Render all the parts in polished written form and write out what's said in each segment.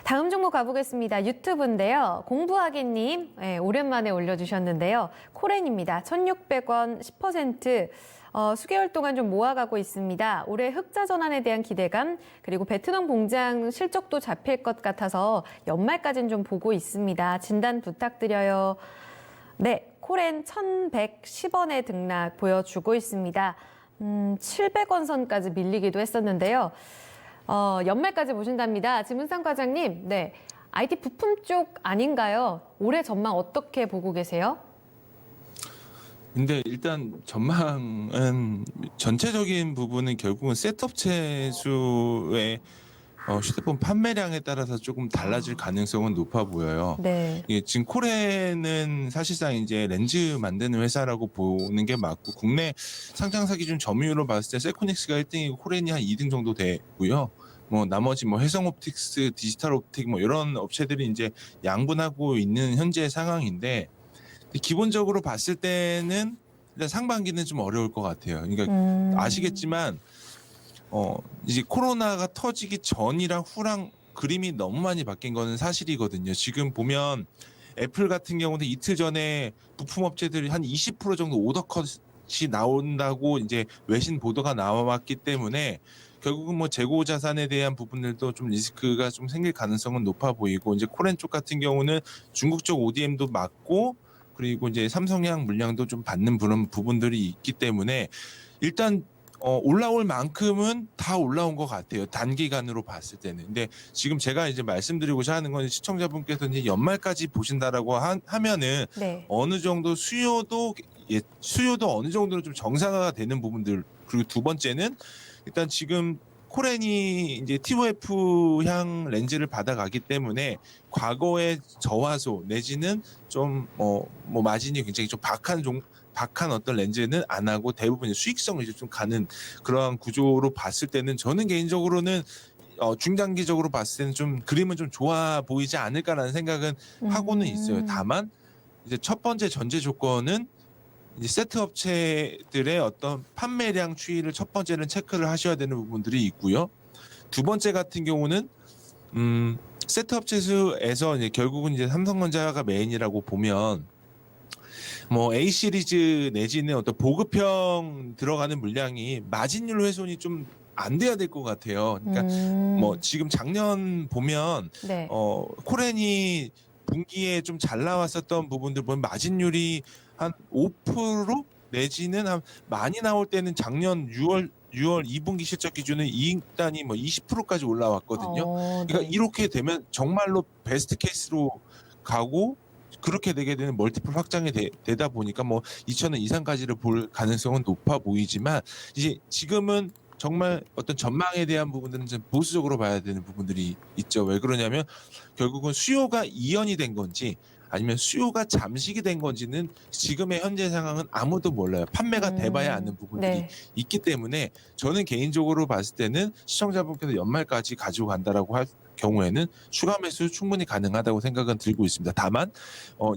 다음 종목 가보겠습니다. 유튜브인데요. 공부하기님 오랜만에 올려주셨는데요. 코렌입니다. 1,600원 10%. 수개월 동안 좀 모아가고 있습니다. 올해 흑자 전환에 대한 기대감 그리고 베트남 공장 실적도 잡힐 것 같아서 연말까지는 좀 보고 있습니다. 진단 부탁드려요. 네, 코렌 1,110원의 등락 보여주고 있습니다. 700원 선까지 밀리기도 했었는데요. 연말까지 보신답니다. 지문상 과장님, 네, IT 부품 쪽 아닌가요? 올해 전망 어떻게 보고 계세요? 근데 일단 전망은 전체적인 부분은 결국은 셋업체 수의 휴대폰 판매량에 따라서 조금 달라질 가능성은 높아 보여요. 네. 지금 코레는 사실상 이제 렌즈 만드는 회사라고 보는 게 맞고 국내 상장사 기준 점유율로 봤을 때 세코닉스가 1등이고 코렌이 한 2등 정도 되고요. 뭐 나머지 뭐 해성옵틱스, 디지털옵틱 뭐 이런 업체들이 이제 양분하고 있는 현재 상황인데 기본적으로 봤을 때는 일단 상반기는 좀 어려울 것 같아요. 그러니까 아시겠지만 이제 코로나가 터지기 전이랑 후랑 그림이 너무 많이 바뀐 거는 사실이거든요. 지금 보면 애플 같은 경우는 이틀 전에 부품 업체들이 한 20% 정도 오더 컷이 나온다고 이제 외신 보도가 나왔기 때문에 결국은 뭐 재고 자산에 대한 부분들도 좀 리스크가 좀 생길 가능성은 높아 보이고 이제 코렌 쪽 같은 경우는 중국 쪽 ODM도 맞고 그리고 이제 삼성향 물량도 좀 받는 그런 부분들이 있기 때문에 일단 올라올 만큼은 다 올라온 것 같아요. 단기간으로 봤을 때는. 근데 지금 제가 이제 말씀드리고자 하는 건 시청자분께서 이제 연말까지 보신다라고 하면은 네. 어느 정도 수요도 어느 정도로 좀 정상화가 되는 부분들 그리고 두 번째는 일단 지금 코렌이 이제 TOF 향 렌즈를 받아가기 때문에 과거의 저하소 내지는 좀 뭐 마진이 굉장히 좀 박한 어떤 렌즈는 안 하고 대부분 수익성을 이제 좀 가는 그러한 구조로 봤을 때는 저는 개인적으로는 중장기적으로 봤을 때는 좀 그림은 좀 좋아 보이지 않을까라는 생각은 하고는 있어요. 다만 이제 첫 번째 전제 조건은 이제 세트 업체들의 어떤 판매량 추이를 첫 번째는 체크를 하셔야 되는 부분들이 있고요. 두 번째 같은 경우는 세트 업체 수에서 이제 결국은 이제 삼성전자가 메인이라고 보면 뭐 A 시리즈 내지는 어떤 보급형 들어가는 물량이 마진율 훼손이 좀 안 돼야 될 것 같아요. 그러니까 뭐 지금 작년 보면 네. 코렌이 분기에 좀 잘 나왔었던 부분들 보면 마진율이 한 5% 내지는 한 많이 나올 때는 작년 6월 2분기 실적 기준은 이익 단위 뭐 20%까지 올라왔거든요. 그러니까 네. 이렇게 되면 정말로 베스트 케이스로 가고 그렇게 되게 되는 멀티플 확장이 되다 보니까 뭐 2,000원 이상까지를 볼 가능성은 높아 보이지만 이제 지금은 정말 어떤 전망에 대한 부분들은 좀 보수적으로 봐야 되는 부분들이 있죠. 왜 그러냐면 결국은 수요가 이연이 된 건지 아니면 수요가 잠식이 된 건지는 지금의 현재 상황은 아무도 몰라요. 판매가 돼봐야 아는 부분들이 네. 있기 때문에 저는 개인적으로 봤을 때는 시청자분께서 연말까지 가지고 간다라고 할 경우에는 추가 매수 충분히 가능하다고 생각은 들고 있습니다. 다만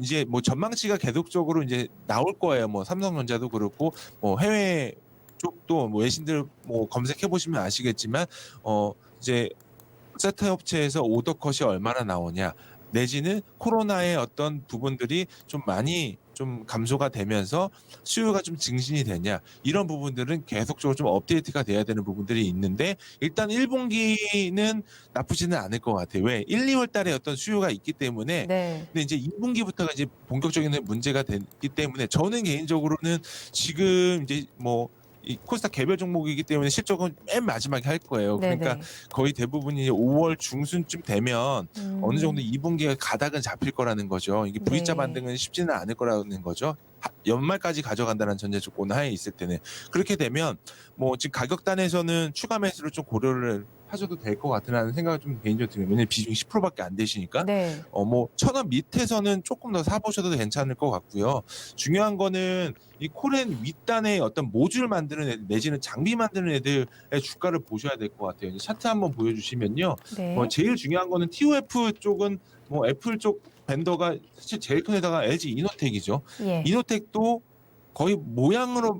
이제 뭐 전망치가 계속적으로 이제 나올 거예요. 뭐 삼성전자도 그렇고 뭐 해외 쪽도 뭐 외신들 뭐 검색해 보시면 아시겠지만 이제 세트 업체에서 오더 컷이 얼마나 나오냐 내지는 코로나의 어떤 부분들이 좀 많이 좀 감소가 되면서 수요가 좀 증진이 되냐 이런 부분들은 계속적으로 좀 업데이트가 돼야 되는 부분들이 있는데 일단 1분기는 나쁘지는 않을 것 같아요. 왜 1, 2월 달에 어떤 수요가 있기 때문에 네. 근데 이제 2분기부터가 이제 본격적인 문제가 됐기 때문에 저는 개인적으로는 지금 이제 뭐 이 코스닥 개별 종목이기 때문에 실적은 맨 마지막에 할 거예요. 그러니까 네네. 거의 대부분이 5월 중순쯤 되면 어느 정도 음. 2분기에 가닥은 잡힐 거라는 거죠. 이게 V자 네. 반등은 쉽지는 않을 거라는 거죠. 연말까지 가져간다는 전제 조건 하에 있을 때는 그렇게 되면 뭐 지금 가격단에서는 추가 매수를 좀 고려를 하셔도 될 것 같으라는 생각을 좀 개인적으로 들어요. 왜냐면 비중이 10%밖에 안 되시니까 네. 뭐 1,000원 밑에서는 조금 더 사보셔도 괜찮을 것 같고요. 중요한 거는 이 코렌 윗단에 어떤 모듈 만드는 애들 내지는 장비 만드는 애들의 주가를 보셔야 될 것 같아요. 이제 차트 한번 보여주시면요. 네. 제일 중요한 거는 TOF 쪽은 뭐 애플 쪽 벤더가 사실 제일 큰 회사가 LG 이노텍이죠. 예. 이노텍도 거의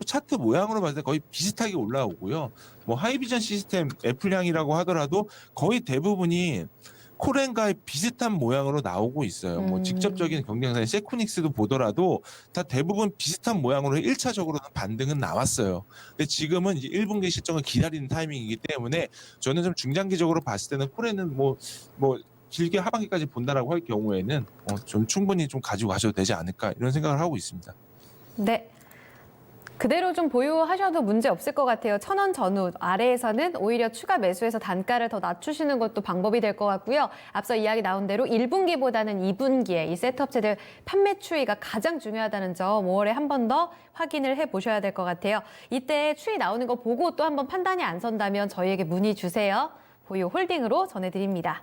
차트 모양으로 봤을 때 거의 비슷하게 올라오고요. 뭐 하이비전 시스템 애플향이라고 하더라도 거의 대부분이 코렌과의 비슷한 모양으로 나오고 있어요. 뭐 직접적인 경쟁사인 세코닉스도 보더라도 다 대부분 비슷한 모양으로 1차적으로는 반등은 나왔어요. 근데 지금은 이제 1분기 실적을 기다리는 타이밍이기 때문에 저는 좀 중장기적으로 봤을 때는 코렌은 뭐 길게 하반기까지 본다라고 할 경우에는 좀 충분히 좀 가지고 가셔도 되지 않을까 이런 생각을 하고 있습니다. 네. 그대로 좀 보유하셔도 문제 없을 것 같아요. 1,000원 전후 아래에서는 오히려 추가 매수해서 단가를 더 낮추시는 것도 방법이 될 것 같고요. 앞서 이야기 나온 대로 1분기보다는 2분기에 이 셋톱체들 판매 추이가 가장 중요하다는 점 5월에 한 번 더 확인을 해보셔야 될 것 같아요. 이때 추이 나오는 거 보고 또 한번 판단이 안 선다면 저희에게 문의 주세요. 보유 홀딩으로 전해드립니다.